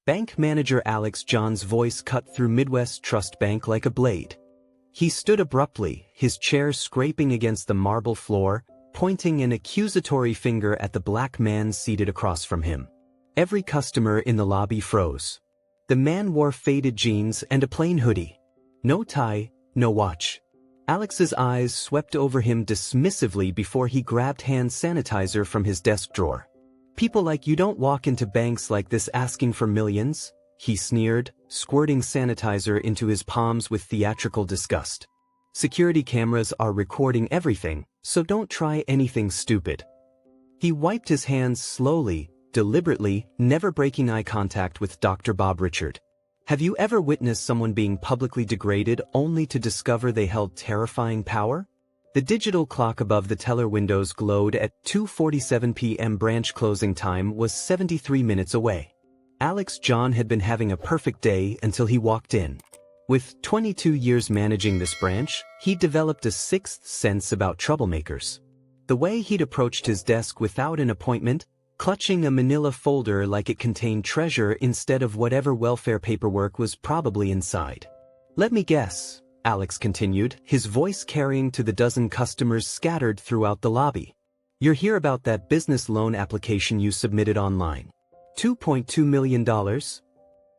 Bank manager Alex John's voice cut through Midwest Trust Bank like a blade. He stood abruptly, his chair scraping against the marble floor, pointing an accusatory finger at the black man seated across from him. Every customer in the lobby froze. The man wore faded jeans and a plain hoodie. No tie, no watch. Alex's eyes swept over him dismissively before he grabbed hand sanitizer from his desk drawer. "People like you don't walk into banks like this asking for millions," he sneered, squirting sanitizer into his palms with theatrical disgust. "Security cameras are recording everything, so don't try anything stupid." He wiped his hands slowly, deliberately, never breaking eye contact with Dr. Bob Richard. Have you ever witnessed someone being publicly degraded only to discover they held terrifying power? The digital clock above the teller windows glowed at 2:47 p.m. Branch closing time was 73 minutes away. Alex John had been having a perfect day until he walked in. With 22 years managing this branch, he'd developed a sixth sense about troublemakers. The way he'd approached his desk without an appointment, clutching a manila folder like it contained treasure instead of whatever welfare paperwork was probably inside. "Let me guess," Alex continued, his voice carrying to the dozen customers scattered throughout the lobby. "You're here about that business loan application you submitted online. $2.2 million?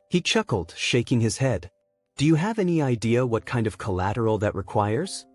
He chuckled, shaking his head. "Do you have any idea what kind of collateral that requires?"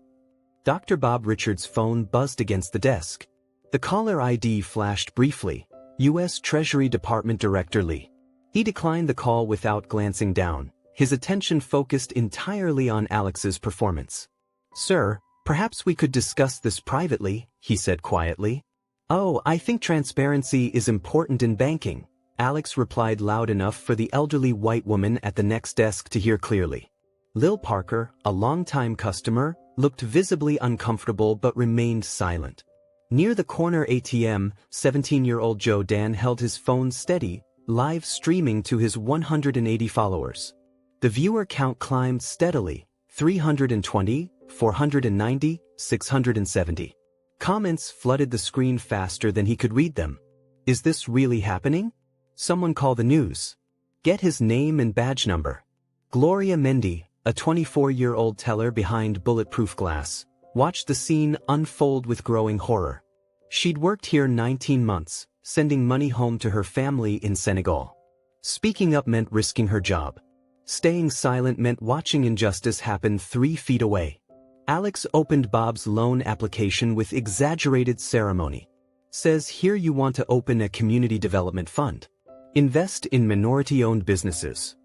Dr. Bob Richard's phone buzzed against the desk. The caller ID flashed briefly. U.S. Treasury Department Director Lee. He declined the call without glancing down, his attention focused entirely on Alex's performance. "Sir, perhaps we could discuss this privately," he said quietly. "Oh, I think transparency is important in banking," Alex replied loud enough for the elderly white woman at the next desk to hear clearly. Lil Parker, a longtime customer, looked visibly uncomfortable but remained silent. Near the corner ATM, 17-year-old Joe Dan held his phone steady, live streaming to his 180 followers. The viewer count climbed steadily, 320, 490, 670. Comments flooded the screen faster than he could read them. "Is this really happening? Someone call the news. Get his name and badge number." Gloria Mendy, a 24-year-old teller behind bulletproof glass, watched the scene unfold with growing horror. She'd worked here 19 months, sending money home to her family in Senegal. Speaking up meant risking her job. Staying silent meant watching injustice happen 3 feet away. Alex opened Bob's loan application with exaggerated ceremony. "Says here you want to open a community development fund. Invest in minority-owned businesses."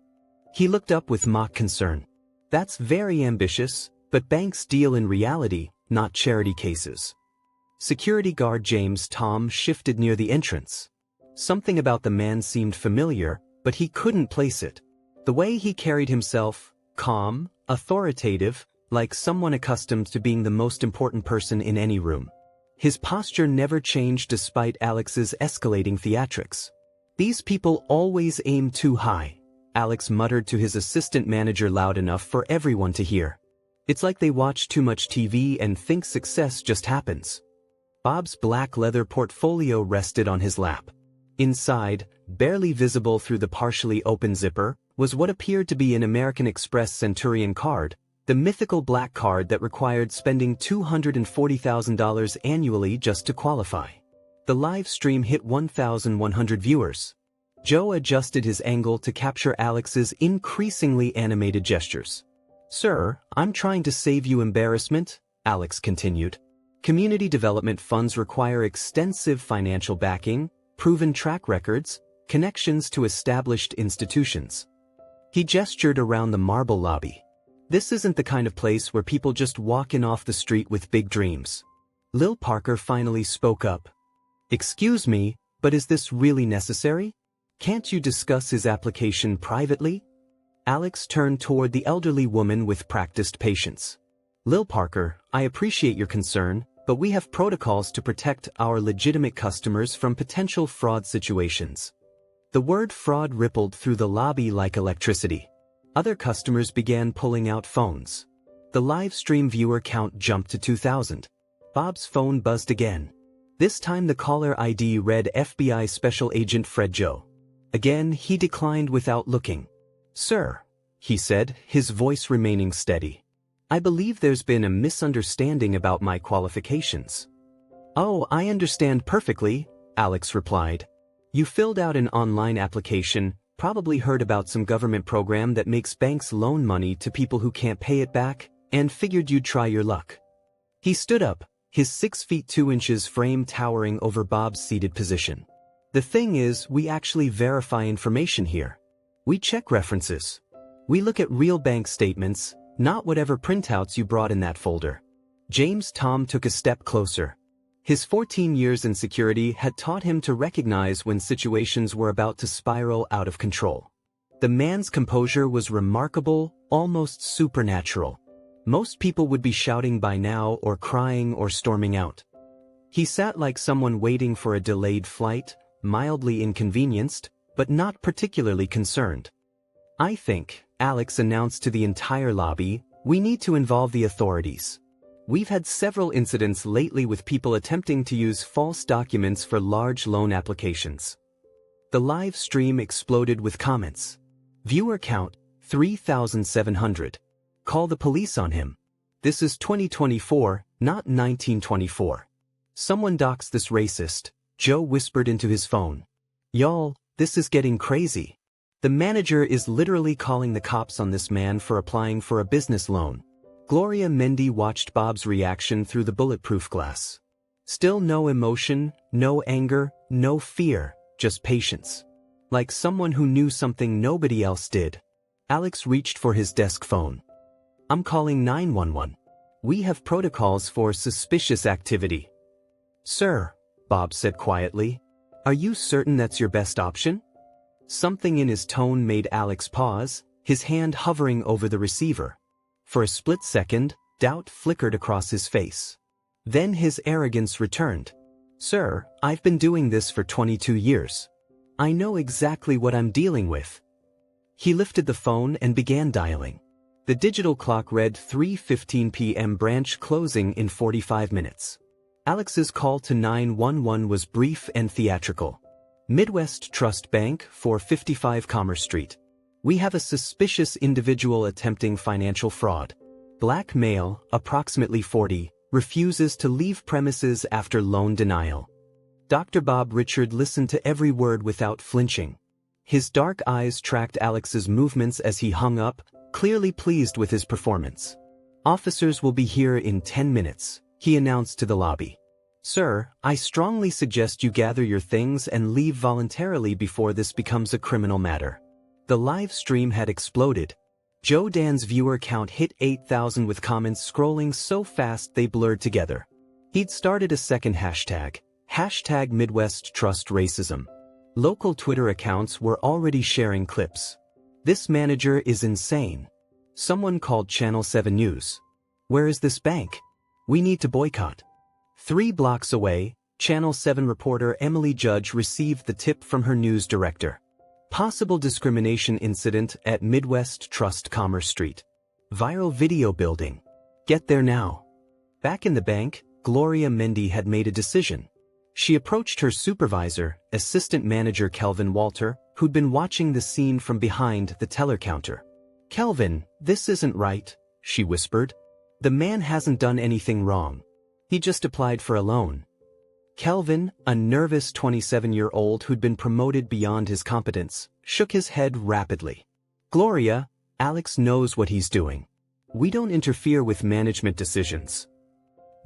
He looked up with mock concern. "That's very ambitious, but banks deal in reality, not charity cases." Security guard James Tom shifted near the entrance. Something about the man seemed familiar, but he couldn't place it. The way he carried himself, calm, authoritative, like someone accustomed to being the most important person in any room. His posture never changed despite Alex's escalating theatrics. "These people always aim too high," Alex muttered to his assistant manager loud enough for everyone to hear. "It's like they watch too much TV and think success just happens." Bob's black leather portfolio rested on his lap. Inside, barely visible through the partially open zipper, was what appeared to be an American Express Centurion card, the mythical black card that required spending $240,000 annually just to qualify. The live stream hit 1,100 viewers. Joe adjusted his angle to capture Alex's increasingly animated gestures. "Sir, I'm trying to save you embarrassment," Alex continued. "Community development funds require extensive financial backing, proven track records, connections to established institutions." He gestured around the marble lobby. "This isn't the kind of place where people just walk in off the street with big dreams." Lil Parker finally spoke up. "Excuse me, but is this really necessary? Can't you discuss his application privately?" Alex turned toward the elderly woman with practiced patience. "Lil Parker, I appreciate your concern, but we have protocols to protect our legitimate customers from potential fraud situations." The word fraud rippled through the lobby like electricity. Other customers began pulling out phones. The live stream viewer count jumped to 2,000. Bob's phone buzzed again. This time the caller ID read FBI Special Agent Fred Joe. Again, he declined without looking. "Sir," he said, his voice remaining steady. "I believe there's been a misunderstanding about my qualifications." "Oh, I understand perfectly," Alex replied. "You filled out an online application, probably heard about some government program that makes banks loan money to people who can't pay it back, and figured you'd try your luck." He stood up, his 6 feet 2 inches frame towering over Bob's seated position. "The thing is, we actually verify information here. We check references. We look at real bank statements, not whatever printouts you brought in that folder." James Tom took a step closer. His 14 years in security had taught him to recognize when situations were about to spiral out of control. The man's composure was remarkable, almost supernatural. Most people would be shouting by now or crying or storming out. He sat like someone waiting for a delayed flight, mildly inconvenienced, but not particularly concerned. "I think," Alex announced to the entire lobby, "we need to involve the authorities. We've had several incidents lately with people attempting to use false documents for large loan applications." The live stream exploded with comments. "Viewer count, 3,700. Call the police on him. This is 2024, not 1924. Someone dox this racist," Joe whispered into his phone. "Y'all, this is getting crazy. The manager is literally calling the cops on this man for applying for a business loan." Gloria Mendy watched Bob's reaction through the bulletproof glass. Still no emotion, no anger, no fear, just patience. Like someone who knew something nobody else did. Alex reached for his desk phone. "I'm calling 911. We have protocols for suspicious activity." "Sir," Bob said quietly, "are you certain that's your best option?" Something in his tone made Alex pause, his hand hovering over the receiver. For a split second, doubt flickered across his face. Then his arrogance returned. "Sir, I've been doing this for 22 years. I know exactly what I'm dealing with." He lifted the phone and began dialing. The digital clock read 3:15 p.m. branch closing in 45 minutes. Alex's call to 911 was brief and theatrical. "Midwest Trust Bank, 455 Commerce Street. We have a suspicious individual attempting financial fraud. Black male, approximately 40, refuses to leave premises after loan denial." Dr. Bob Richard listened to every word without flinching. His dark eyes tracked Alex's movements as he hung up, clearly pleased with his performance. "Officers will be here in 10 minutes, he announced to the lobby. "Sir, I strongly suggest you gather your things and leave voluntarily before this becomes a criminal matter." The live stream had exploded. Joe Dan's viewer count hit 8,000 with comments scrolling so fast they blurred together. He'd started a second hashtag, #MidwestTrustRacism. Local Twitter accounts were already sharing clips. "This manager is insane. Someone called Channel 7 News. Where is this bank? We need to boycott." 3 blocks away, Channel 7 reporter Emily Judge received the tip from her news director. "Possible discrimination incident at Midwest Trust Commerce Street. Viral video building. Get there now." Back in the bank, Gloria Mendy had made a decision. She approached her supervisor, assistant manager Kelvin Walter, who'd been watching the scene from behind the teller counter. "Kelvin, this isn't right," she whispered. "The man hasn't done anything wrong. He just applied for a loan." Kelvin, a nervous 27-year-old who'd been promoted beyond his competence, shook his head rapidly. "Gloria, Alex knows what he's doing. We don't interfere with management decisions."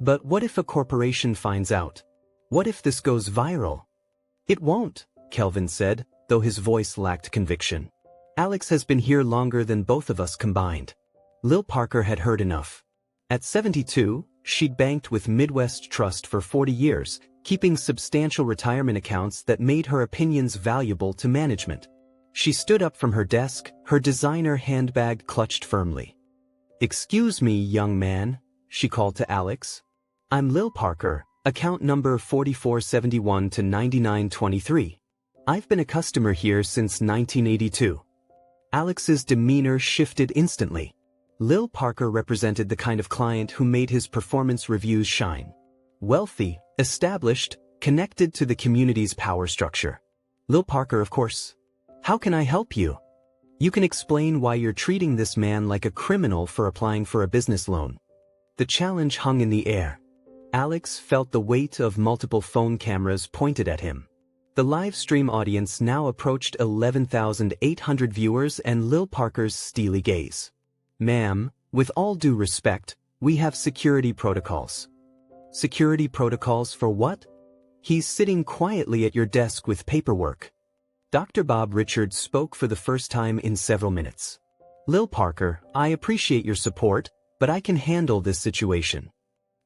"But what if a corporation finds out? What if this goes viral?" "It won't," Kelvin said, though his voice lacked conviction. "Alex has been here longer than both of us combined." Lil Parker had heard enough. At 72, she'd banked with Midwest Trust for 40 years, keeping substantial retirement accounts that made her opinions valuable to management. She stood up from her desk, her designer handbag clutched firmly. "Excuse me, young man," she called to Alex. "I'm Lil Parker, account number 4471 to 9923. I've been a customer here since 1982. Alex's demeanor shifted instantly. Lil Parker represented the kind of client who made his performance reviews shine. Wealthy, established, connected to the community's power structure. Lil Parker, of course. How can I help you? You can explain why you're treating this man like a criminal for applying for a business loan. The challenge hung in the air. Alex felt the weight of multiple phone cameras pointed at him. The live stream audience now approached 11,800 viewers and Lil Parker's steely gaze. Ma'am, with all due respect, we have security protocols. Security protocols for what? He's sitting quietly at your desk with paperwork. Dr. Bob Richards spoke for the first time in several minutes. Lil Parker, I appreciate your support, but I can handle this situation.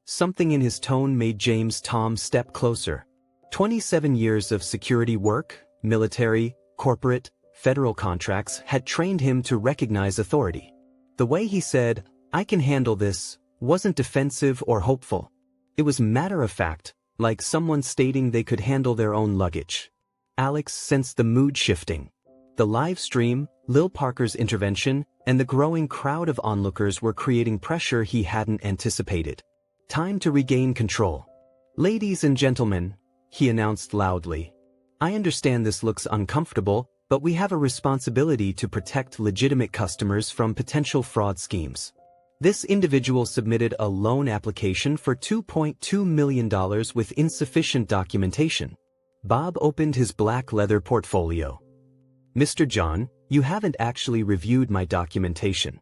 Something in his tone made James Tom step closer. 27 years of security work, military, corporate, federal contracts had trained him to recognize authority. The way he said, I can handle this, wasn't defensive or hopeful. It was matter-of-fact, like someone stating they could handle their own luggage. Alex sensed the mood shifting. The live stream, Lil Parker's intervention, and the growing crowd of onlookers were creating pressure he hadn't anticipated. Time to regain control. Ladies and gentlemen, he announced loudly. I understand this looks uncomfortable, but we have a responsibility to protect legitimate customers from potential fraud schemes. This individual submitted a loan application for $2.2 million with insufficient documentation. Bob opened his black leather portfolio. Mr. John, you haven't actually reviewed my documentation.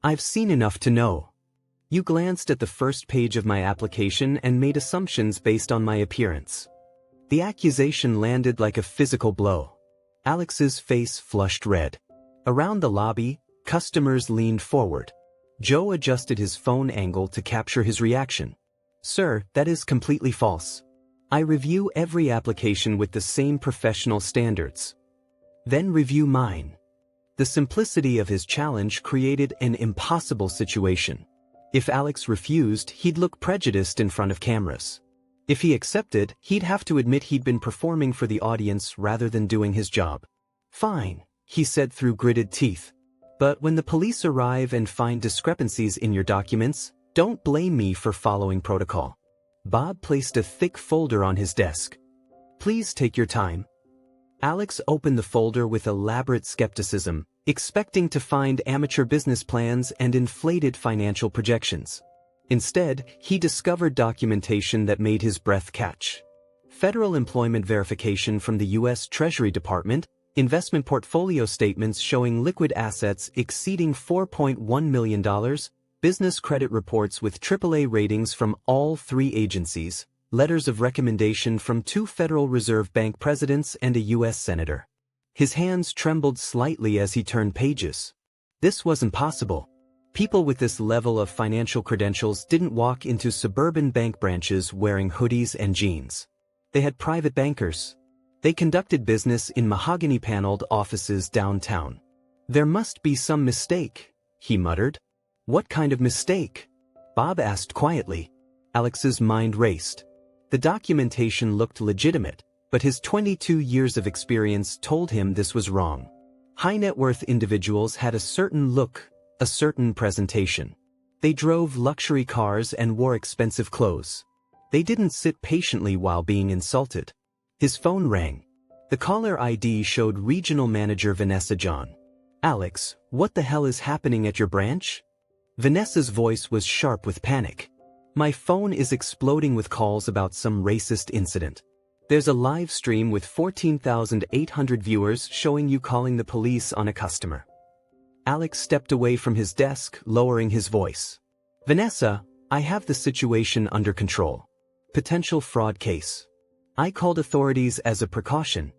I've seen enough to know. You glanced at the first page of my application and made assumptions based on my appearance. The accusation landed like a physical blow. Alex's face flushed red. Around the lobby, customers leaned forward. Joe adjusted his phone angle to capture his reaction. Sir, that is completely false. I review every application with the same professional standards. Then review mine. The simplicity of his challenge created an impossible situation. If Alex refused, he'd look prejudiced in front of cameras. If he accepted, he'd have to admit he'd been performing for the audience rather than doing his job. Fine, he said through gritted teeth. But when the police arrive and find discrepancies in your documents, don't blame me for following protocol. Bob placed a thick folder on his desk. Please take your time. Alex opened the folder with elaborate skepticism, expecting to find amateur business plans and inflated financial projections. Instead, he discovered documentation that made his breath catch. Federal employment verification from the U.S. Treasury Department, investment portfolio statements showing liquid assets exceeding $4.1 million, business credit reports with AAA ratings from all three agencies, letters of recommendation from 2 Federal Reserve Bank presidents and a U.S. senator. His hands trembled slightly as he turned pages. This wasn't possible. People with this level of financial credentials didn't walk into suburban bank branches wearing hoodies and jeans. They had private bankers. They conducted business in mahogany-paneled offices downtown. There must be some mistake, he muttered. What kind of mistake? Bob asked quietly. Alex's mind raced. The documentation looked legitimate, but his 22 years of experience told him this was wrong. High-net-worth individuals had a certain look, a certain presentation. They drove luxury cars and wore expensive clothes. They didn't sit patiently while being insulted. His phone rang. The caller ID showed Regional Manager Vanessa John. Alex, what the hell is happening at your branch? Vanessa's voice was sharp with panic. My phone is exploding with calls about some racist incident. There's a live stream with 14,800 viewers showing you calling the police on a customer. Alex stepped away from his desk, lowering his voice. Vanessa, I have the situation under control. Potential fraud case. I called authorities as a precaution.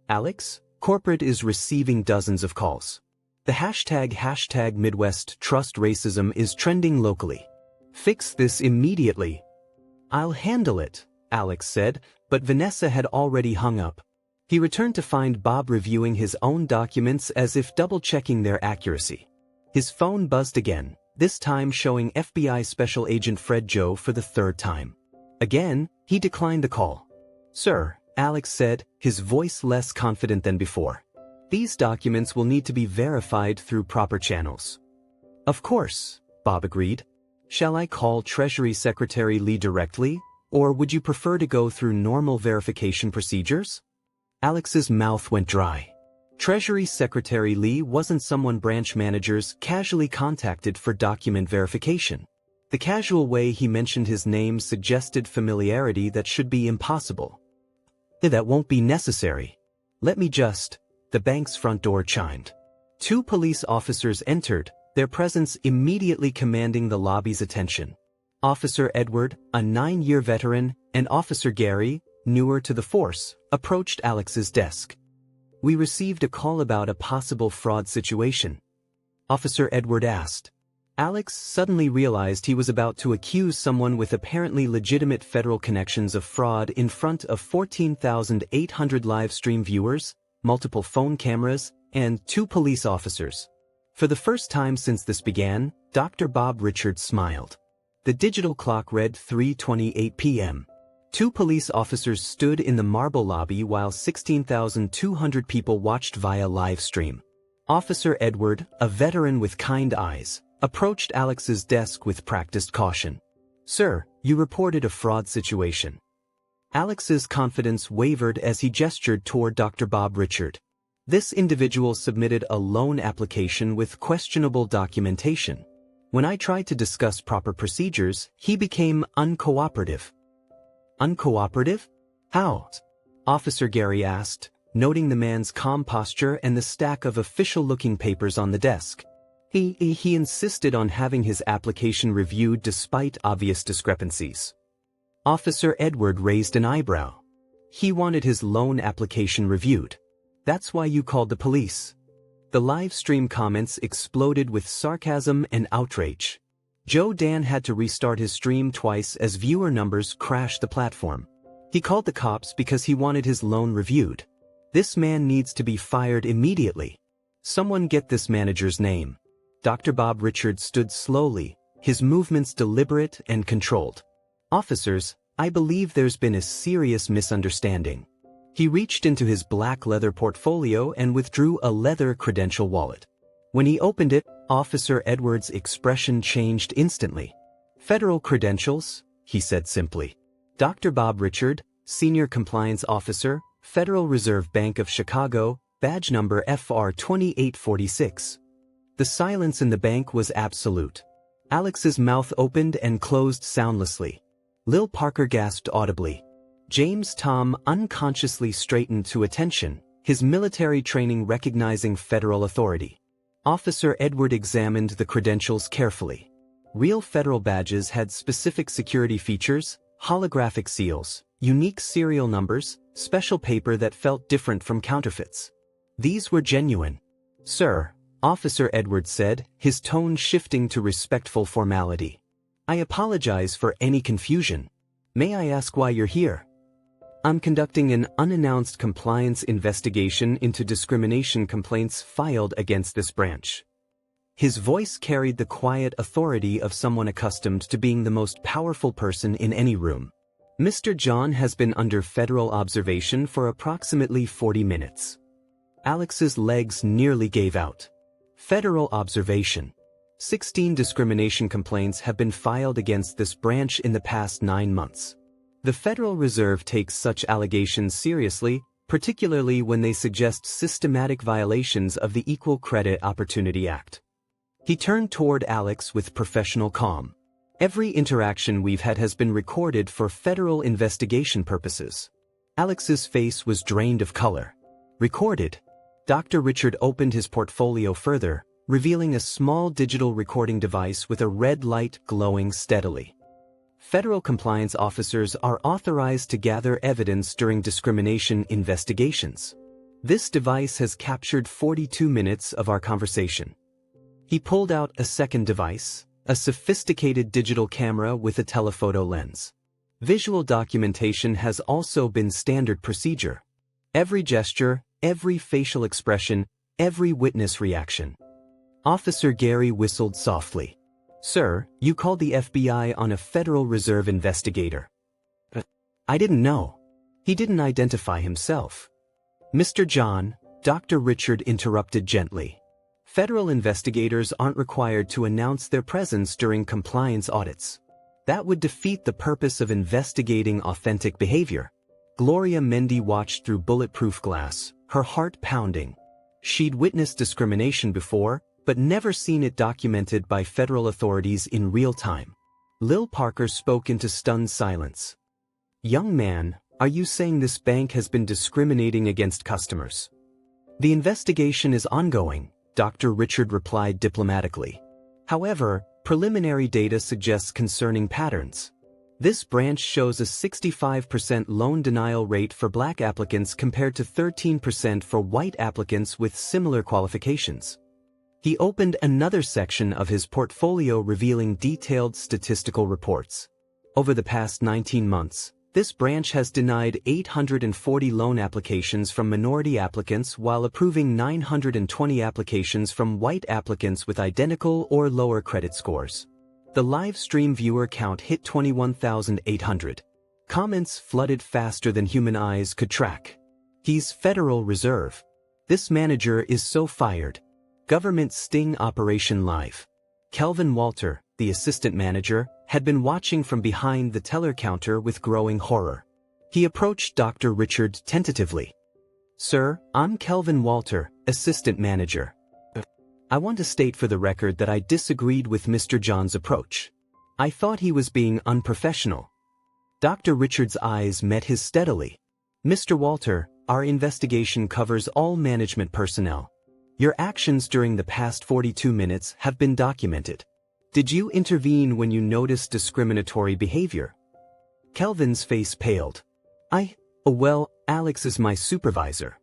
Alex, corporate is receiving dozens of calls. The hashtag Midwest Trust Racism is trending locally. Fix this immediately. I'll handle it, Alex said, but Vanessa had already hung up. He returned to find Bob reviewing his own documents as if double-checking their accuracy. His phone buzzed again, this time showing FBI Special Agent Fred Joe for the third time. Again, he declined the call. Sir, Alex said, his voice less confident than before. These documents will need to be verified through proper channels. Of course, Bob agreed. Shall I call Treasury Secretary Lee directly, or would you prefer to go through normal verification procedures? Alex's mouth went dry. Treasury Secretary Lee wasn't someone branch managers casually contacted for document verification. The casual way he mentioned his name suggested familiarity that should be impossible. That won't be necessary. Let me just... The bank's front door chimed. 2 police officers entered, their presence immediately commanding the lobby's attention. Officer Edward, a 9-year veteran, and Officer Gary, newer to the force, approached Alex's desk. We received a call about a possible fraud situation. Officer Edward asked. Alex suddenly realized he was about to accuse someone with apparently legitimate federal connections of fraud in front of 14,800 live stream viewers, multiple phone cameras, and 2 police officers. For the first time since this began, Dr. Bob Richards smiled. The digital clock read 3:28 p.m. 2 police officers stood in the marble lobby while 16,200 people watched via live stream. Officer Edward, a veteran with kind eyes, approached Alex's desk with practiced caution. Sir, you reported a fraud situation. Alex's confidence wavered as he gestured toward Dr. Bob Richard. This individual submitted a loan application with questionable documentation. When I tried to discuss proper procedures, he became uncooperative. Uncooperative? How? Officer Gary asked, noting the man's calm posture and the stack of official-looking papers on the desk. He insisted on having his application reviewed despite obvious discrepancies. Officer Edward raised an eyebrow. He wanted his loan application reviewed. That's why you called the police. The live stream comments exploded with sarcasm and outrage. Joe Dan had to restart his stream twice as viewer numbers crashed the platform. He called the cops because he wanted his loan reviewed. This man needs to be fired immediately. Someone get this manager's name. Dr. Bob Richards stood slowly, his movements deliberate and controlled. Officers, I believe there's been a serious misunderstanding. He reached into his black leather portfolio and withdrew a leather credential wallet. When he opened it, Officer Edwards' expression changed instantly. Federal credentials, he said simply. Dr. Bob Richard, Senior Compliance Officer, Federal Reserve Bank of Chicago, badge number FR 2846. The silence in the bank was absolute. Alex's mouth opened and closed soundlessly. Lil Parker gasped audibly. James Tom unconsciously straightened to attention, his military training recognizing federal authority. Officer Edward examined the credentials carefully. Real federal badges had specific security features, holographic seals, unique serial numbers, special paper that felt different from counterfeits. These were genuine. Sir, Officer Edward said, his tone shifting to respectful formality. I apologize for any confusion. May I ask why you're here? I'm conducting an unannounced compliance investigation into discrimination complaints filed against this branch. His voice carried the quiet authority of someone accustomed to being the most powerful person in any room. Mr. John has been under federal observation for approximately 40 minutes. Alex's legs nearly gave out. Federal observation. 16 discrimination complaints have been filed against this branch in the past 9 months. The Federal Reserve takes such allegations seriously, particularly when they suggest systematic violations of the Equal Credit Opportunity Act. He turned toward Alex with professional calm. Every interaction we've had has been recorded for federal investigation purposes. Alex's face was drained of color. Recorded. Dr. Richard opened his portfolio further, revealing a small digital recording device with a red light glowing steadily. Federal compliance officers are authorized to gather evidence during discrimination investigations. This device has captured 42 minutes of our conversation. He pulled out a second device, a sophisticated digital camera with a telephoto lens. Visual documentation has also been standard procedure. Every gesture, every facial expression, every witness reaction. Officer Gary whistled softly. Sir, you called the FBI on a Federal Reserve investigator. I didn't know. He didn't identify himself. Mr. John, Dr. Richard interrupted gently. Federal investigators aren't required to announce their presence during compliance audits. That would defeat the purpose of investigating authentic behavior. Gloria Mendy watched through bulletproof glass, her heart pounding. She'd witnessed discrimination before, but never seen it documented by federal authorities in real time. Lil Parker spoke into stunned silence. "Young man, are you saying this bank has been discriminating against customers?" "The investigation is ongoing," Dr. Richard replied diplomatically. "However, preliminary data suggests concerning patterns. This branch shows a 65% loan denial rate for black applicants compared to 13% for white applicants with similar qualifications." He opened another section of his portfolio revealing detailed statistical reports. Over the past 19 months, this branch has denied 840 loan applications from minority applicants while approving 920 applications from white applicants with identical or lower credit scores. The live stream viewer count hit 21,800. Comments flooded faster than human eyes could track. "He's Federal Reserve. This manager is so fired. Government sting operation live." Kelvin Walter, the assistant manager, had been watching from behind the teller counter with growing horror. He approached Dr. Richard tentatively. "Sir, I'm Kelvin Walter, assistant manager. I want to state for the record that I disagreed with Mr. John's approach. I thought he was being unprofessional." Dr. Richard's eyes met his steadily. "Mr. Walter, our investigation covers all management personnel. Your actions during the past 42 minutes have been documented. Did you intervene when you noticed discriminatory behavior?" Kelvin's face paled. Well, Alex is my supervisor."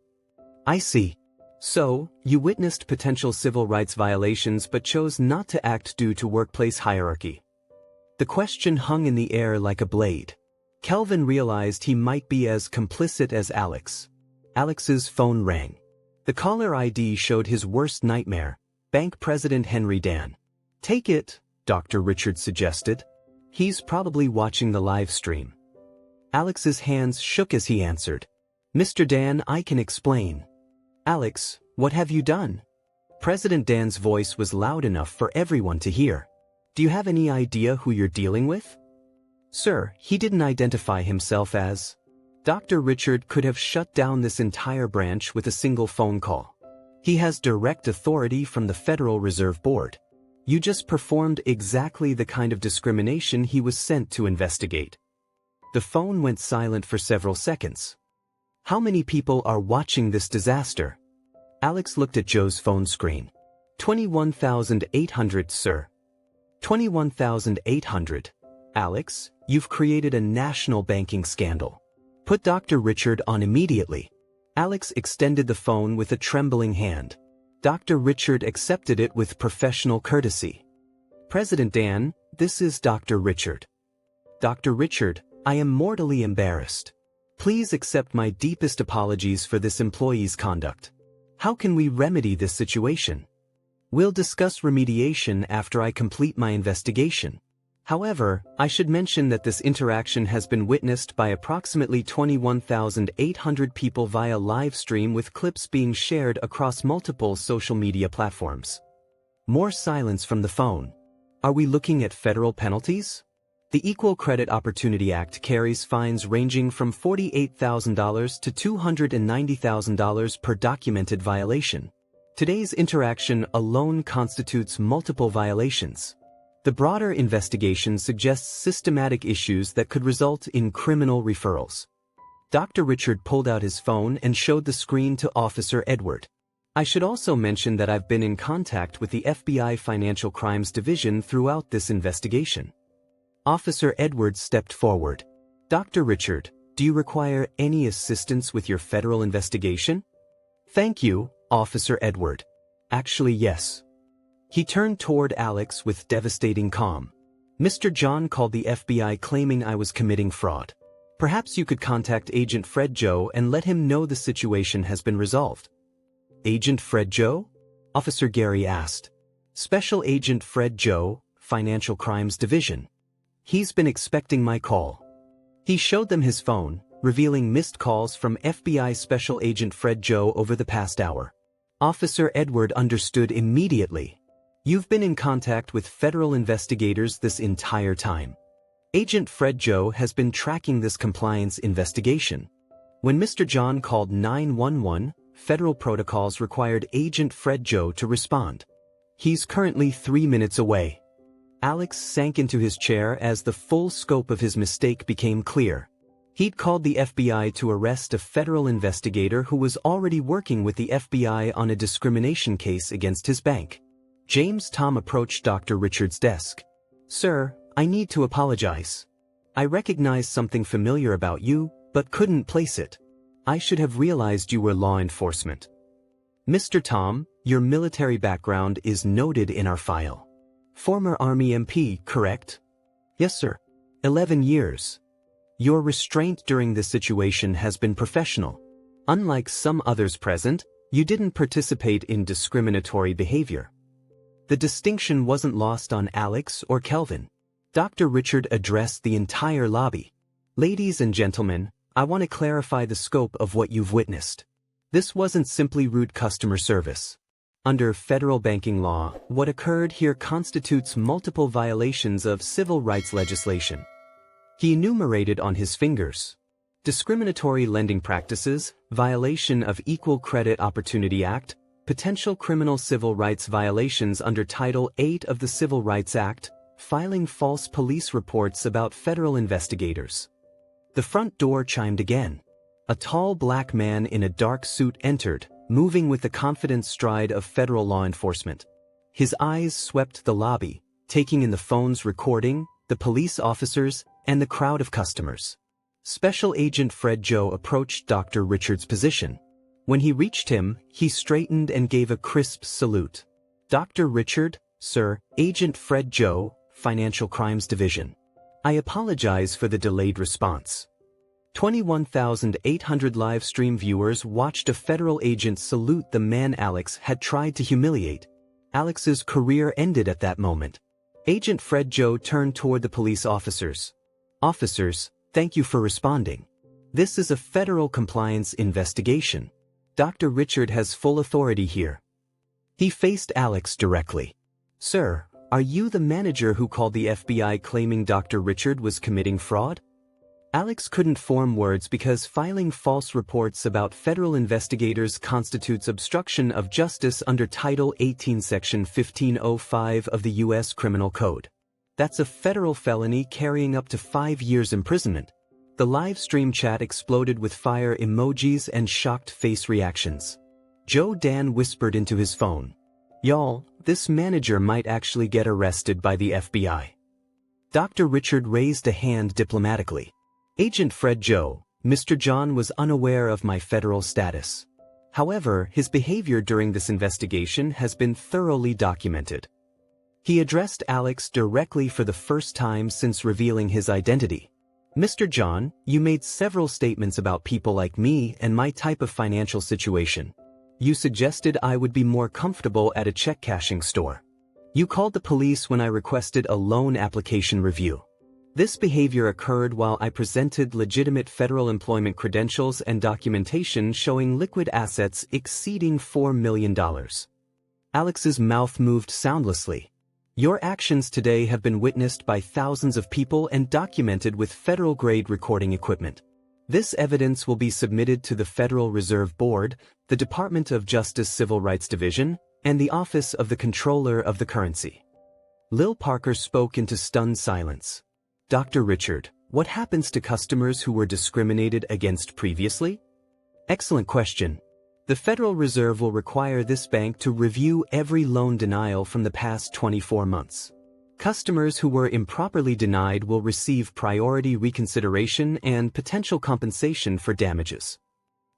"I see. So, you witnessed potential civil rights violations but chose not to act due to workplace hierarchy." The question hung in the air like a blade. Kelvin realized he might be as complicit as Alex. Alex's phone rang. The caller ID showed his worst nightmare, Bank President Henry Dan. "Take it," Dr. Richard suggested. "He's probably watching the live stream." Alex's hands shook as he answered. "Mr. Dan, I can explain." "Alex, what have you done?" President Dan's voice was loud enough for everyone to hear. "Do you have any idea who you're dealing with?" "Sir, he didn't identify himself as..." Dr. Richard could have shut down this entire branch with a single phone call. "He has direct authority from the Federal Reserve Board. You just performed exactly the kind of discrimination he was sent to investigate." The phone went silent for several seconds. "How many people are watching this disaster?" Alex looked at Joe's phone screen. 21,800, sir." 21,800. "Alex, you've created a national banking scandal. Put Dr. Richard on immediately." Alex extended the phone with a trembling hand. Dr. Richard accepted it with professional courtesy. "President Dan, this is Dr. Richard." "Dr. Richard, I am mortally embarrassed. Please accept my deepest apologies for this employee's conduct. How can we remedy this situation? We'll discuss remediation after I complete my investigation. However, I should mention that this interaction has been witnessed by approximately 21,800 people via live stream with clips being shared across multiple social media platforms." More silence from the phone. "Are we looking at federal penalties?" The Equal Credit Opportunity Act carries fines ranging from $48,000 to $290,000 per documented violation. Today's interaction alone constitutes multiple violations. The broader investigation suggests systematic issues that could result in criminal referrals. Dr. Richard pulled out his phone and showed the screen to Officer Edward. "I should also mention that I've been in contact with the FBI Financial Crimes Division throughout this investigation." Officer Edward stepped forward. "Dr. Richard, do you require any assistance with your federal investigation?" "Thank you, Officer Edward. Actually, yes." He turned toward Alex with devastating calm. "Mr. John called the FBI claiming I was committing fraud. Perhaps you could contact Agent Fred Joe and let him know the situation has been resolved." "Agent Fred Joe?" Officer Gary asked. "Special Agent Fred Joe, Financial Crimes Division. He's been expecting my call." He showed them his phone, revealing missed calls from FBI Special Agent Fred Joe over the past hour. Officer Edward understood immediately. "You've been in contact with federal investigators this entire time. Agent Fred Joe has been tracking this compliance investigation. When Mr. John called 911, federal protocols required Agent Fred Joe to respond. He's currently 3 minutes away. Alex sank into his chair as the full scope of his mistake became clear. He'd called the FBI to arrest a federal investigator who was already working with the FBI on a discrimination case against his bank. James Tom approached Dr. Richard's desk. "Sir, I need to apologize. I recognized something familiar about you, but couldn't place it. I should have realized you were law enforcement." "Mr. Tom, your military background is noted in our file. Former Army MP, correct?" "Yes, sir. 11 years. Your restraint during this situation has been professional. Unlike some others present, you didn't participate in discriminatory behavior." The distinction wasn't lost on Alex or Kelvin. Dr. Richard addressed the entire lobby. "Ladies and gentlemen, I want to clarify the scope of what you've witnessed. This wasn't simply rude customer service. Under federal banking law, what occurred here constitutes multiple violations of civil rights legislation." He enumerated on his fingers. Discriminatory lending practices, violation of Equal Credit Opportunity Act, potential criminal civil rights violations under Title 8 of the Civil Rights Act, filing false police reports about federal investigators. The front door chimed again. A tall black man in a dark suit entered, moving with the confident stride of federal law enforcement. His eyes swept the lobby, taking in the phone's recording, the police officers, and the crowd of customers. Special Agent Fred Joe approached Dr. Richard's position. When he reached him, he straightened and gave a crisp salute. "Dr. Richard, sir, Agent Fred Joe, Financial Crimes Division. I apologize for the delayed response." 21,800 live stream viewers watched a federal agent salute the man Alex had tried to humiliate. Alex's career ended at that moment. Agent Fred Joe turned toward the police officers. "Officers, thank you for responding. This is a federal compliance investigation. Dr. Richard has full authority here." He faced Alex directly. "Sir, are you the manager who called the FBI claiming Dr. Richard was committing fraud?" Alex couldn't form words because filing false reports about federal investigators constitutes obstruction of justice under Title 18 Section 1505 of the U.S. Criminal Code. That's a federal felony carrying up to 5 years imprisonment. The live stream chat exploded with fire emojis and shocked face reactions. Joe Dan whispered into his phone. "Y'all, this manager might actually get arrested by the FBI." Dr. Richard raised a hand diplomatically. "Agent Fred Joe, Mr. John was unaware of my federal status. However, his behavior during this investigation has been thoroughly documented." He addressed Alex directly for the first time since revealing his identity. "Mr. John, you made several statements about people like me and my type of financial situation. You suggested I would be more comfortable at a check cashing store. You called the police when I requested a loan application review. This behavior occurred while I presented legitimate federal employment credentials and documentation showing liquid assets exceeding $4 million. Alex's mouth moved soundlessly. "Your actions today have been witnessed by thousands of people and documented with federal-grade recording equipment. This evidence will be submitted to the Federal Reserve Board, the Department of Justice Civil Rights Division, and the Office of the Comptroller of the Currency." Lil Parker spoke into stunned silence. "Dr. Richard, what happens to customers who were discriminated against previously?" "Excellent question. The Federal Reserve will require this bank to review every loan denial from the past 24 months. Customers who were improperly denied will receive priority reconsideration and potential compensation for damages."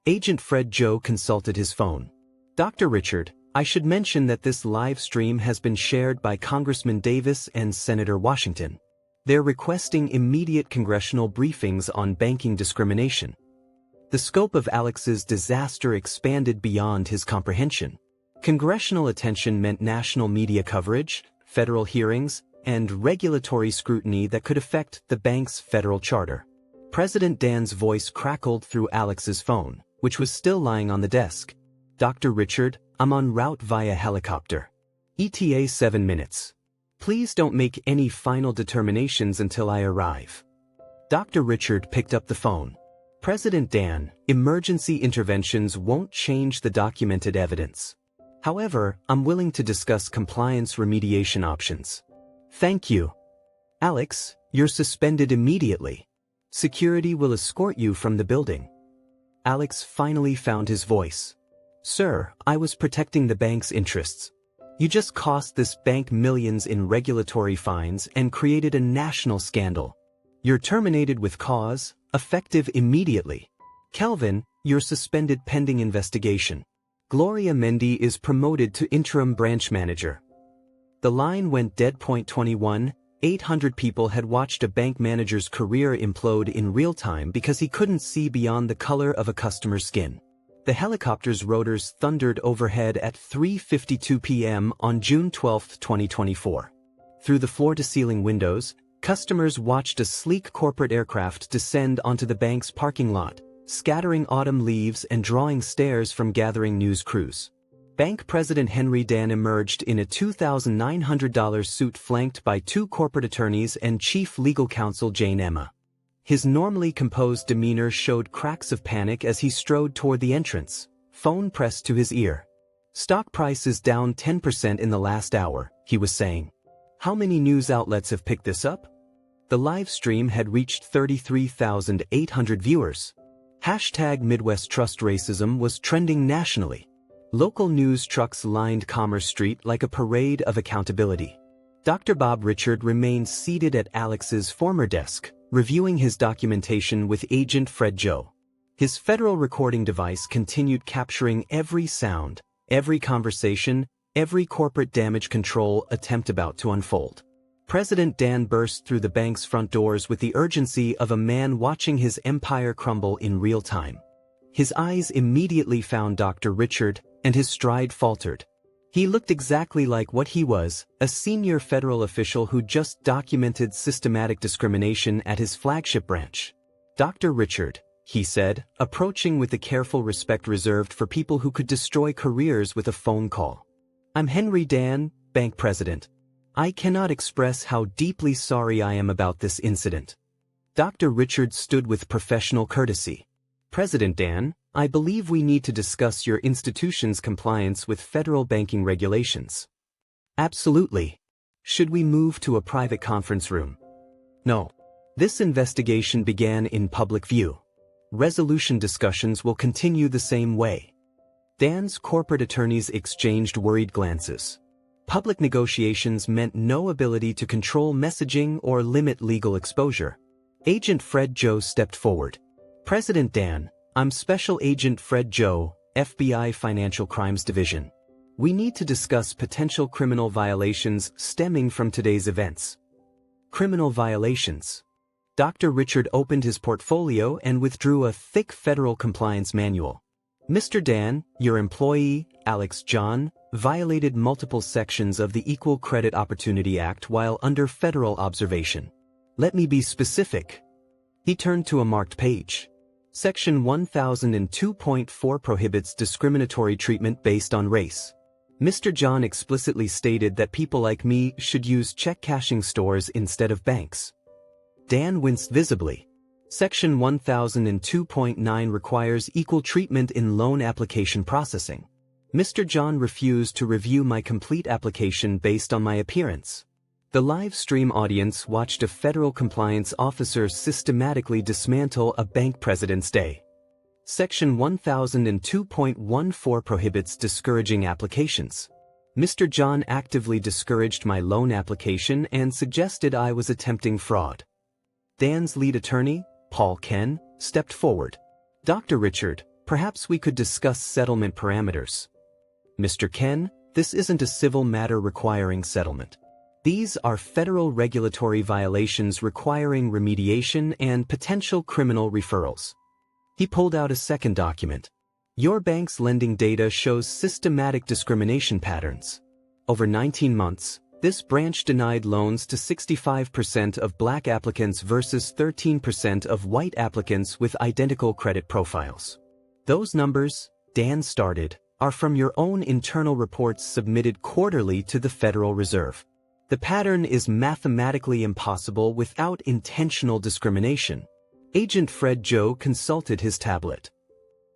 Agent Fred Joe consulted his phone. "Dr. Richard, I should mention that this live stream has been shared by Congressman Davis and Senator Washington. They're requesting immediate congressional briefings on banking discrimination." The scope of Alex's disaster expanded beyond his comprehension. Congressional attention meant national media coverage, federal hearings, and regulatory scrutiny that could affect the bank's federal charter. President Dan's voice crackled through Alex's phone, which was still lying on the desk. "Dr. Richard, I'm en route via helicopter. ETA 7 minutes. Please don't make any final determinations until I arrive." Dr. Richard picked up the phone. President Dan, emergency interventions won't change the documented evidence. However, I'm willing to discuss compliance remediation options. Thank you. Alex, you're suspended immediately. Security will escort you from the building. Alex finally found his voice. Sir, I was protecting the bank's interests. You just cost this bank millions in regulatory fines and created a national scandal. You're terminated with cause, effective immediately. Kelvin, you're suspended pending investigation. Gloria Mendy is promoted to interim branch manager. The line went dead. 21, 800 people had watched a bank manager's career implode in real time because he couldn't see beyond the color of a customer's skin. The helicopter's rotors thundered overhead at 3:52 p.m. on June 12, 2024. Through the floor-to-ceiling windows, customers watched a sleek corporate aircraft descend onto the bank's parking lot, scattering autumn leaves and drawing stares from gathering news crews. Bank President Henry Dan emerged in a $2,900 suit flanked by two corporate attorneys and Chief Legal Counsel Jane Emma. His normally composed demeanor showed cracks of panic as he strode toward the entrance, phone pressed to his ear. Stock price is down 10% in the last hour, he was saying. How many news outlets have picked this up? The live stream had reached 33,800 viewers. Hashtag Midwest Trust Racism was trending nationally. Local news trucks lined Commerce Street like a parade of accountability. Dr. Bob Richard remained seated at Alex's former desk, reviewing his documentation with Agent Fred Joe. His federal recording device continued capturing every sound, every conversation, every corporate damage control attempt about to unfold. President Dan burst through the bank's front doors with the urgency of a man watching his empire crumble in real time. His eyes immediately found Dr. Richard, and his stride faltered. He looked exactly like what he was, a senior federal official who just documented systematic discrimination at his flagship branch. Dr. Richard, he said, approaching with the careful respect reserved for people who could destroy careers with a phone call. I'm Henry Dan, bank president. I cannot express how deeply sorry I am about this incident. Dr. Richard stood with professional courtesy. President Dan, I believe we need to discuss your institution's compliance with federal banking regulations. Absolutely. Should we move to a private conference room? No. This investigation began in public view. Resolution discussions will continue the same way. Dan's corporate attorneys exchanged worried glances. Public negotiations meant no ability to control messaging or limit legal exposure. Agent Fred Joe stepped forward. President Dan, I'm Special Agent Fred Joe, FBI Financial Crimes Division. We need to discuss potential criminal violations stemming from today's events. Criminal violations. Dr. Richard opened his portfolio and withdrew a thick federal compliance manual. Mr. Dan, your employee, Alex John, violated multiple sections of the Equal Credit Opportunity Act while under federal observation. Let me be specific. He turned to a marked page. Section 1002.4 prohibits discriminatory treatment based on race. Mr. John explicitly stated that people like me should use check-cashing stores instead of banks. Dan winced visibly. Section 1002.9 requires equal treatment in loan application processing. Mr. John refused to review my complete application based on my appearance. The live stream audience watched a federal compliance officer systematically dismantle a bank president's day. Section 1002.14 prohibits discouraging applications. Mr. John actively discouraged my loan application and suggested I was attempting fraud. Dan's lead attorney, Paul Ken, stepped forward. Dr. Richard, perhaps we could discuss settlement parameters. Mr. Ken, this isn't a civil matter requiring settlement. These are federal regulatory violations requiring remediation and potential criminal referrals. He pulled out a second document. Your bank's lending data shows systematic discrimination patterns. Over 19 months, this branch denied loans to 65% of black applicants versus 13% of white applicants with identical credit profiles. Those numbers, Dan started, are from your own internal reports submitted quarterly to the Federal Reserve. The pattern is mathematically impossible without intentional discrimination. Agent Fred Joe consulted his tablet.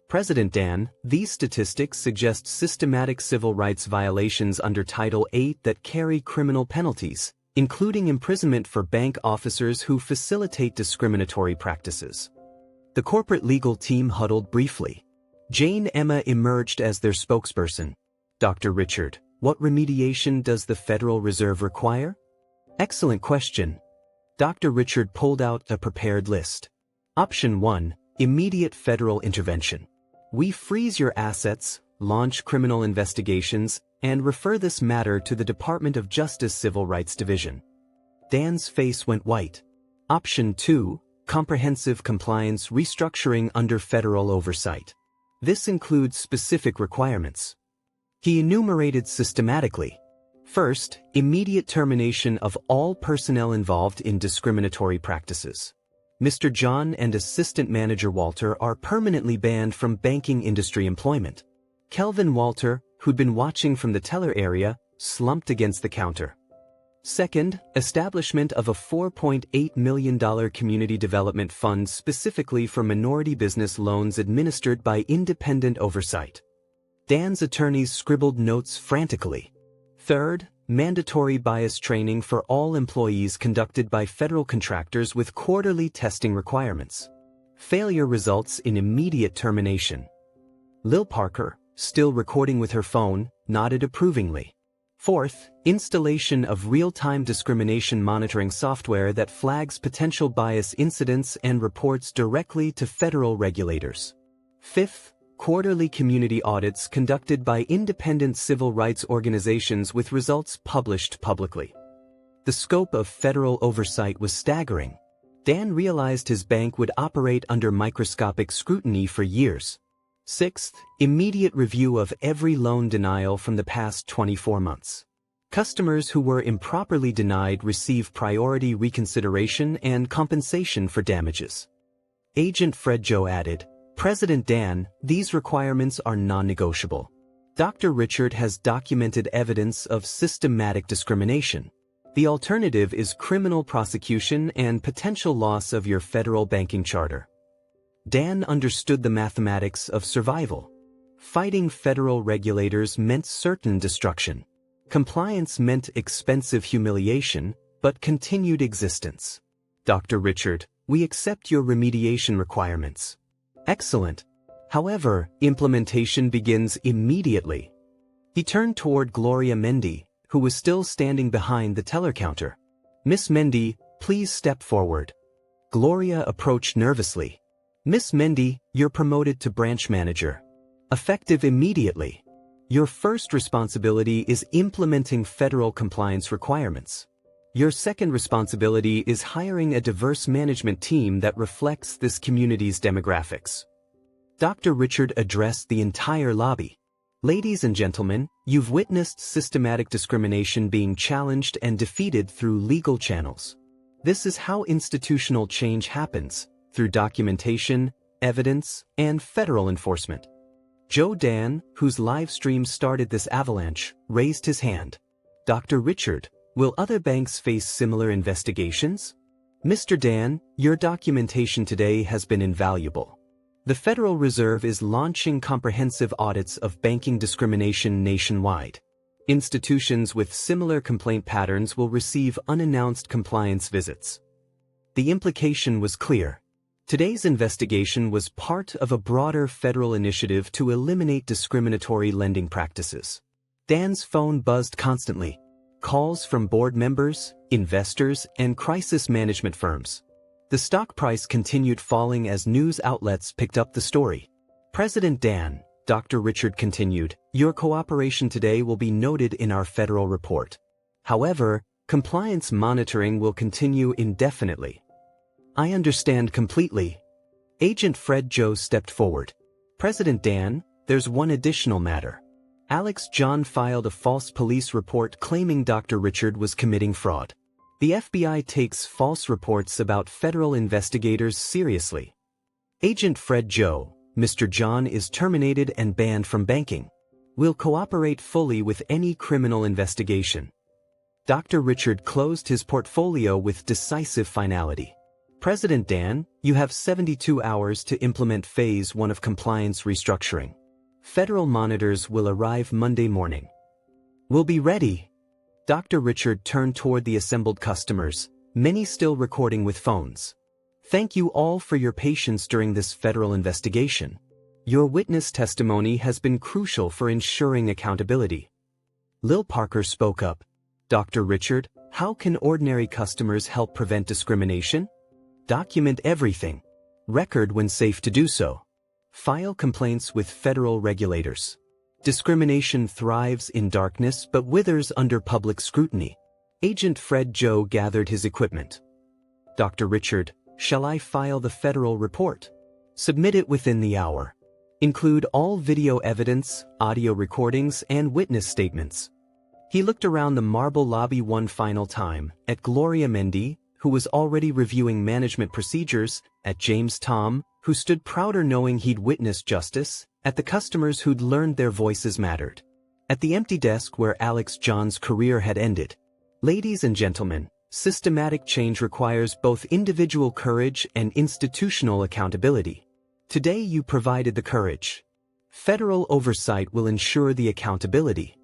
President Dan, these statistics suggest systematic civil rights violations under Title VIII that carry criminal penalties, including imprisonment for bank officers who facilitate discriminatory practices. The corporate legal team huddled briefly. Jane Emma emerged as their spokesperson. Dr. Richard, what remediation does the Federal Reserve require? Excellent question. Dr. Richard pulled out a prepared list. Option 1, immediate federal intervention. We freeze your assets, launch criminal investigations, and refer this matter to the Department of Justice Civil Rights Division. Dan's face went white. Option 2, comprehensive compliance restructuring under federal oversight. This includes specific requirements. He enumerated systematically. First, immediate termination of all personnel involved in discriminatory practices. Mr. John and Assistant Manager Walter are permanently banned from banking industry employment. Kelvin Walter, who'd been watching from the teller area, slumped against the counter. Second, establishment of a $4.8 million community development fund specifically for minority business loans administered by independent oversight. Dan's attorneys scribbled notes frantically. Third, mandatory bias training for all employees conducted by federal contractors with quarterly testing requirements. Failure results in immediate termination. Lil Parker, still recording with her phone, nodded approvingly. Fourth, installation of real-time discrimination monitoring software that flags potential bias incidents and reports directly to federal regulators. Fifth, quarterly community audits conducted by independent civil rights organizations with results published publicly. The scope of federal oversight was staggering. Dan realized his bank would operate under microscopic scrutiny for years. Sixth, immediate review of every loan denial from the past 24 months. Customers who were improperly denied receive priority reconsideration and compensation for damages. Agent Fred Joe added, President Dan, these requirements are non-negotiable. Dr. Richard has documented evidence of systematic discrimination. The alternative is criminal prosecution and potential loss of your federal banking charter. Dan understood the mathematics of survival. Fighting federal regulators meant certain destruction. Compliance meant expensive humiliation, but continued existence. Dr. Richard, we accept your remediation requirements. Excellent. However, implementation begins immediately. He turned toward Gloria Mendy, who was still standing behind the teller counter. Miss Mendy, please step forward. Gloria approached nervously. Miss Mendy, you're promoted to branch manager. Effective immediately. Your first responsibility is implementing federal compliance requirements. Your second responsibility is hiring a diverse management team that reflects this community's demographics. Dr. Richard addressed the entire lobby. Ladies and gentlemen, you've witnessed systematic discrimination being challenged and defeated through legal channels. This is how institutional change happens, through documentation, evidence, and federal enforcement. Joe Dan, whose live stream started this avalanche, raised his hand. Dr. Richard, will other banks face similar investigations? Mr. Dan, your documentation today has been invaluable. The Federal Reserve is launching comprehensive audits of banking discrimination nationwide. Institutions with similar complaint patterns will receive unannounced compliance visits. The implication was clear. Today's investigation was part of a broader federal initiative to eliminate discriminatory lending practices. Dan's phone buzzed constantly. Calls from board members, investors, and crisis management firms. The stock price continued falling as news outlets picked up the story. President Dan, Dr. Richard continued, your cooperation today will be noted in our federal report. However, compliance monitoring will continue indefinitely. I understand completely. Agent Fred Joe stepped forward. President Dan, there's one additional matter. Alex John filed a false police report claiming Dr. Richard was committing fraud. The FBI takes false reports about federal investigators seriously. Agent Fred Joe, Mr. John is terminated and banned from banking. We'll cooperate fully with any criminal investigation. Dr. Richard closed his portfolio with decisive finality. President Dan, you have 72 hours to implement Phase 1 of compliance restructuring. Federal monitors will arrive Monday morning. We'll be ready. Dr. Richard turned toward the assembled customers, many still recording with phones. Thank you all for your patience during this federal investigation. Your witness testimony has been crucial for ensuring accountability. Lil Parker spoke up. Dr. Richard, how can ordinary customers help prevent discrimination? Document everything. Record when safe to do so. File complaints with federal regulators. Discrimination thrives in darkness but withers under public scrutiny. Agent Fred Joe gathered his equipment. Dr. Richard, shall I file the federal report? Submit it within the hour. Include all video evidence, audio recordings, and witness statements. He looked around the marble lobby one final time, at Gloria Mendy, who was already reviewing management procedures, at James Tom, who stood prouder knowing he'd witnessed justice, at the customers who'd learned their voices mattered, at the empty desk where Alex John's career had ended. Ladies and gentlemen, systematic change requires both individual courage and institutional accountability. Today you provided the courage. Federal oversight will ensure the accountability.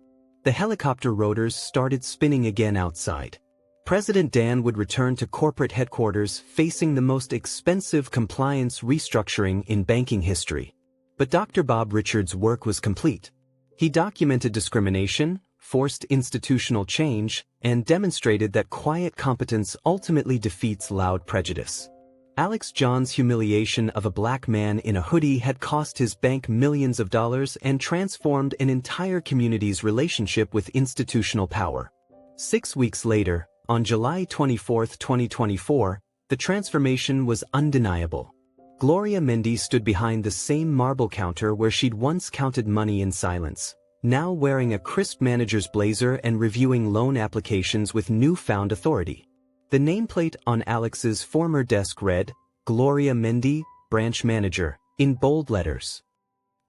The helicopter rotors started spinning again outside. President Dan would return to corporate headquarters facing the most expensive compliance restructuring in banking history. But Dr. Bob Richards' work was complete. He documented discrimination, forced institutional change, and demonstrated that quiet competence ultimately defeats loud prejudice. Alex John's humiliation of a black man in a hoodie had cost his bank millions of dollars and transformed an entire community's relationship with institutional power. 6 weeks later, on July 24, 2024, the transformation was undeniable. Gloria Mendy stood behind the same marble counter where she'd once counted money in silence, now wearing a crisp manager's blazer and reviewing loan applications with newfound authority. The nameplate on Alex's former desk read, Gloria Mendy, Branch Manager, in bold letters.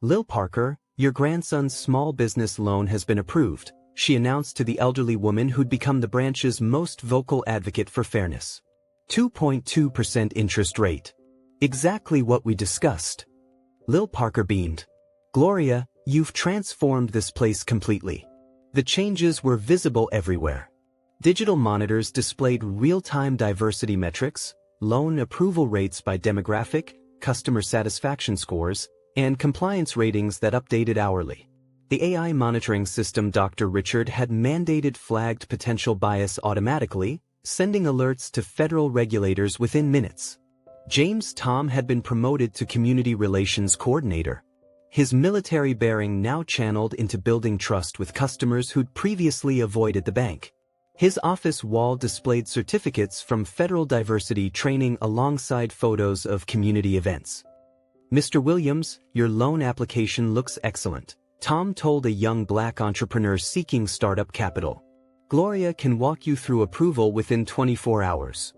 Lil Parker, your grandson's small business loan has been approved, she announced to the elderly woman who'd become the branch's most vocal advocate for fairness. 2.2% interest rate. Exactly what we discussed. Lil Parker beamed. Gloria, you've transformed this place completely. The changes were visible everywhere. Digital monitors displayed real-time diversity metrics, loan approval rates by demographic, customer satisfaction scores, and compliance ratings that updated hourly. The AI monitoring system Dr. Richard had mandated flagged potential bias automatically, sending alerts to federal regulators within minutes. James Tom had been promoted to Community Relations Coordinator. His military bearing now channeled into building trust with customers who'd previously avoided the bank. His office wall displayed certificates from federal diversity training alongside photos of community events. Mr. Williams, your loan application looks excellent, Tom told a young black entrepreneur seeking startup capital. Gloria can walk you through approval within 24 hours.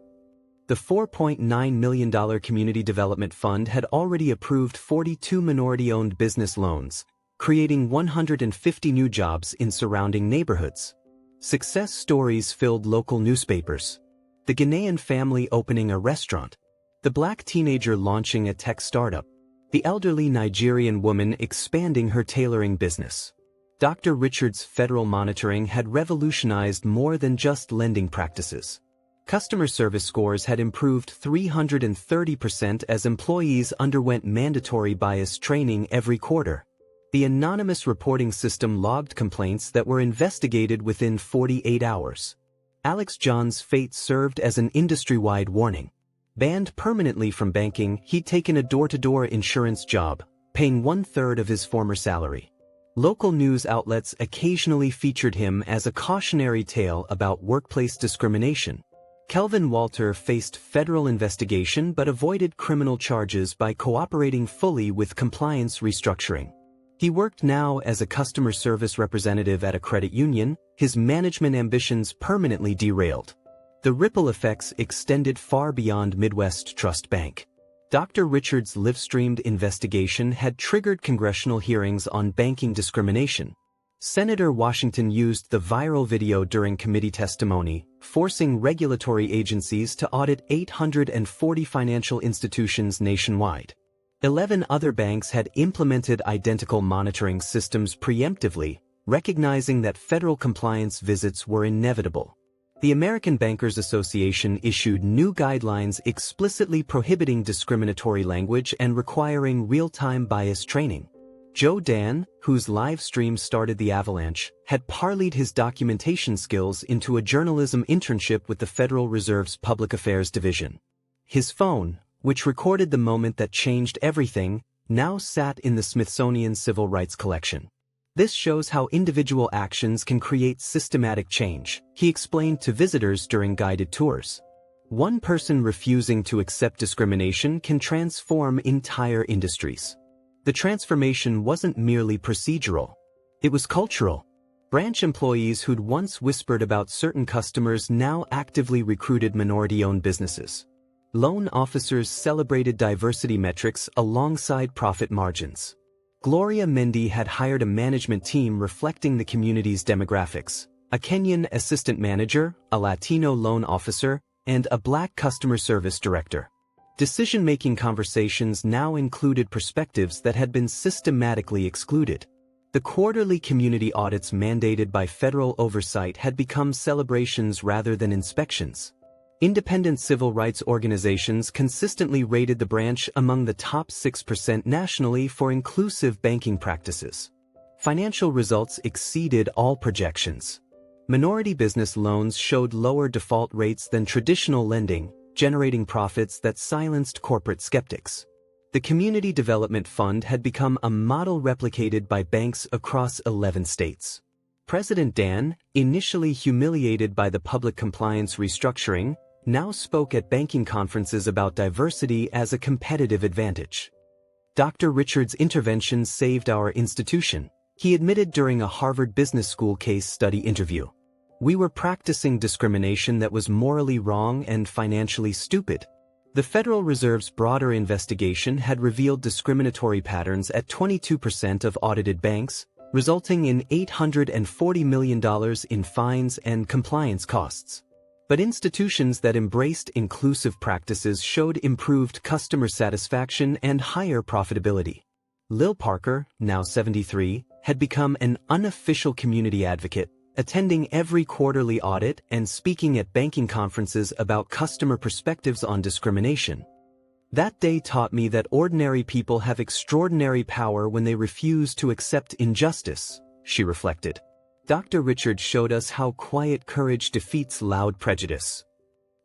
The $4.9 million Community Development Fund had already approved 42 minority-owned business loans, creating 150 new jobs in surrounding neighborhoods. Success stories filled local newspapers. The Ghanaian family opening a restaurant. The black teenager launching a tech startup. The elderly Nigerian woman expanding her tailoring business. Dr. Richard's federal monitoring had revolutionized more than just lending practices. Customer service scores had improved 330% as employees underwent mandatory bias training every quarter. The anonymous reporting system logged complaints that were investigated within 48 hours. Alex John's fate served as an industry-wide warning. Banned permanently from banking, he'd taken a door-to-door insurance job, paying 1/3 of his former salary. Local news outlets occasionally featured him as a cautionary tale about workplace discrimination. Kelvin Walter faced federal investigation but avoided criminal charges by cooperating fully with compliance restructuring. He worked now as a customer service representative at a credit union, his management ambitions permanently derailed. The ripple effects extended far beyond Midwest Trust Bank. Dr. Richards' live-streamed investigation had triggered congressional hearings on banking discrimination. Senator Washington used the viral video during committee testimony, forcing regulatory agencies to audit 840 financial institutions nationwide. 11 other banks had implemented identical monitoring systems preemptively, recognizing that federal compliance visits were inevitable. The American Bankers Association issued new guidelines explicitly prohibiting discriminatory language and requiring real-time bias training. Joe Dan, whose live stream started the avalanche, had parlayed his documentation skills into a journalism internship with the Federal Reserve's Public Affairs Division. His phone, which recorded the moment that changed everything, now sat in the Smithsonian Civil Rights Collection. This shows how individual actions can create systematic change, he explained to visitors during guided tours. One person refusing to accept discrimination can transform entire industries. The transformation wasn't merely procedural. It was cultural. Branch employees who'd once whispered about certain customers now actively recruited minority-owned businesses. Loan officers celebrated diversity metrics alongside profit margins. Gloria Mendy had hired a management team reflecting the community's demographics: a Kenyan assistant manager, a Latino loan officer, and a Black customer service director. Decision-making conversations now included perspectives that had been systematically excluded. The quarterly community audits mandated by federal oversight had become celebrations rather than inspections. Independent civil rights organizations consistently rated the branch among the top 6% nationally for inclusive banking practices. Financial results exceeded all projections. Minority business loans showed lower default rates than traditional lending, generating profits that silenced corporate skeptics. The Community Development Fund had become a model replicated by banks across 11 states. President Dan, initially humiliated by the public compliance restructuring, now spoke at banking conferences about diversity as a competitive advantage. Dr. Richard's intervention saved our institution, he admitted during a Harvard Business School case study interview. We were practicing discrimination that was morally wrong and financially stupid. The Federal Reserve's broader investigation had revealed discriminatory patterns at 22% of audited banks, resulting in $840 million in fines and compliance costs. But institutions that embraced inclusive practices showed improved customer satisfaction and higher profitability. Lil Parker, now 73, had become an unofficial community advocate, attending every quarterly audit and speaking at banking conferences about customer perspectives on discrimination. That day taught me that ordinary people have extraordinary power when they refuse to accept injustice, she reflected. Dr. Richard showed us how quiet courage defeats loud prejudice.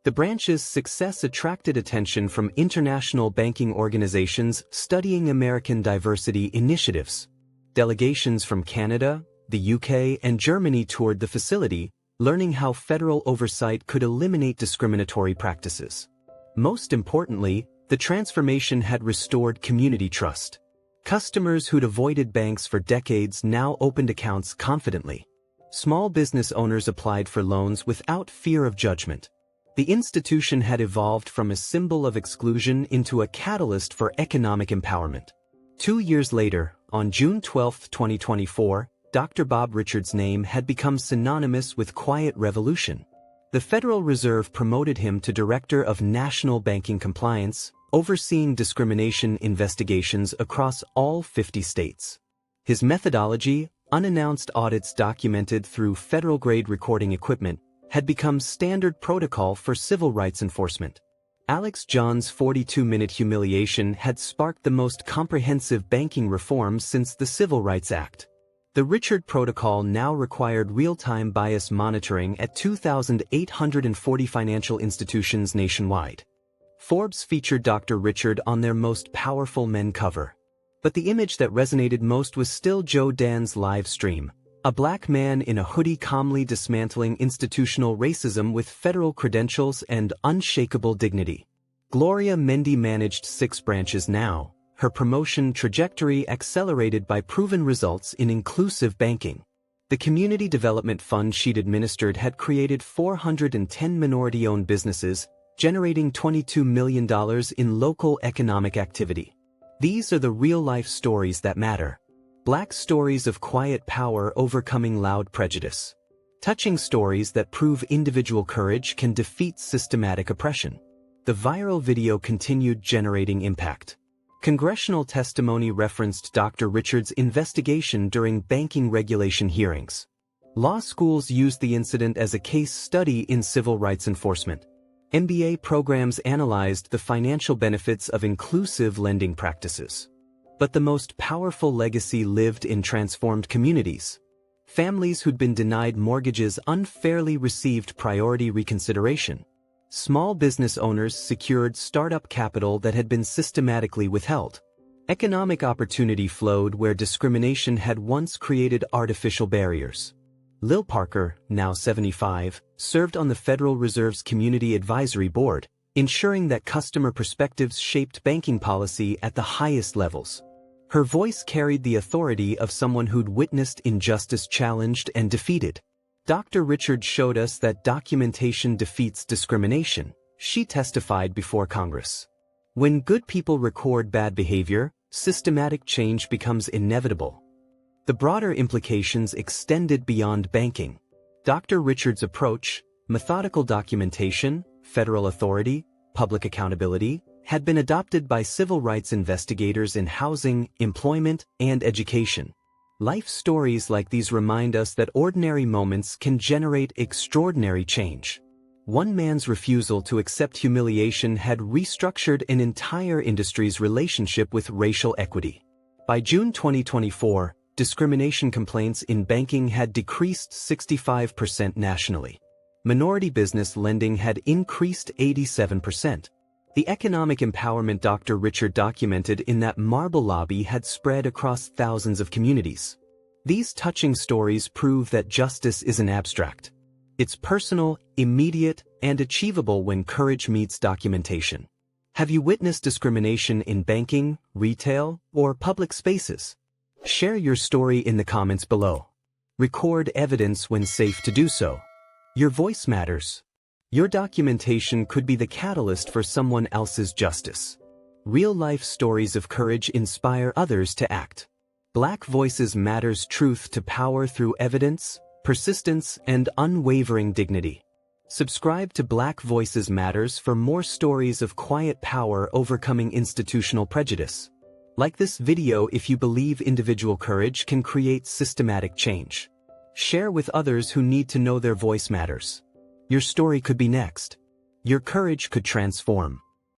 The branch's success attracted attention from international banking organizations studying American diversity initiatives. Delegations from Canada, the UK, and Germany toured the facility, learning how federal oversight could eliminate discriminatory practices. Most importantly, the transformation had restored community trust. Customers who'd avoided banks for decades now opened accounts confidently. Small business owners applied for loans without fear of judgment. The institution had evolved from a symbol of exclusion into a catalyst for economic empowerment. 2 years later, on June 12, 2024, Dr. Bob Richard's name had become synonymous with quiet revolution. The Federal Reserve promoted him to Director of National Banking Compliance, overseeing discrimination investigations across all 50 states. His methodology, unannounced audits documented through federal-grade recording equipment, had become standard protocol for civil rights enforcement. Alex John's 42-minute humiliation had sparked the most comprehensive banking reforms since the Civil Rights Act. The Richard Protocol now required real-time bias monitoring at 2,840 financial institutions nationwide. Forbes featured Dr. Richard on their most powerful men cover. But the image that resonated most was still Joe Dan's live stream, a black man in a hoodie calmly dismantling institutional racism with federal credentials and unshakable dignity. Gloria Mendy managed 6 branches now, her promotion trajectory accelerated by proven results in inclusive banking. The Community Development Fund she'd administered had created 410 minority-owned businesses, generating $22 million in local economic activity. These are the real-life stories that matter. Black stories of quiet power overcoming loud prejudice. Touching stories that prove individual courage can defeat systematic oppression. The viral video continued generating impact. Congressional testimony referenced Dr. Richard's investigation during banking regulation hearings. Law schools used the incident as a case study in civil rights enforcement. MBA programs analyzed the financial benefits of inclusive lending practices. But the most powerful legacy lived in transformed communities. Families who'd been denied mortgages unfairly received priority reconsideration. Small business owners secured startup capital that had been systematically withheld. Economic opportunity flowed where discrimination had once created artificial barriers. Lil Parker, now 75, served on the Federal Reserve's Community Advisory Board, ensuring that customer perspectives shaped banking policy at the highest levels. Her voice carried the authority of someone who'd witnessed injustice challenged and defeated. Dr. Richard showed us that documentation defeats discrimination, she testified before Congress. When good people record bad behavior, systematic change becomes inevitable. The broader implications extended beyond banking. Dr. Richard's approach, methodical documentation, federal authority, public accountability, had been adopted by civil rights investigators in housing, employment, and education. Life stories like these remind us that ordinary moments can generate extraordinary change. One man's refusal to accept humiliation had restructured an entire industry's relationship with racial equity. By June 2024, discrimination complaints in banking had decreased 65% nationally. Minority business lending had increased 87%. The economic empowerment Dr. Richard documented in that marble lobby had spread across thousands of communities. These touching stories prove that justice isn't abstract. It's personal, immediate, and achievable when courage meets documentation. Have you witnessed discrimination in banking, retail, or public spaces? Share your story in the comments below. Record evidence when safe to do so. Your voice matters. Your documentation could be the catalyst for someone else's justice. Real-life stories of courage inspire others to act. Black Voices Matters. Truth to power through evidence, persistence, and unwavering dignity. Subscribe to Black Voices Matters for more stories of quiet power overcoming institutional prejudice. Like this video if you believe individual courage can create systematic change. Share with others who need to know their voice matters. Your story could be next. Your courage could transform.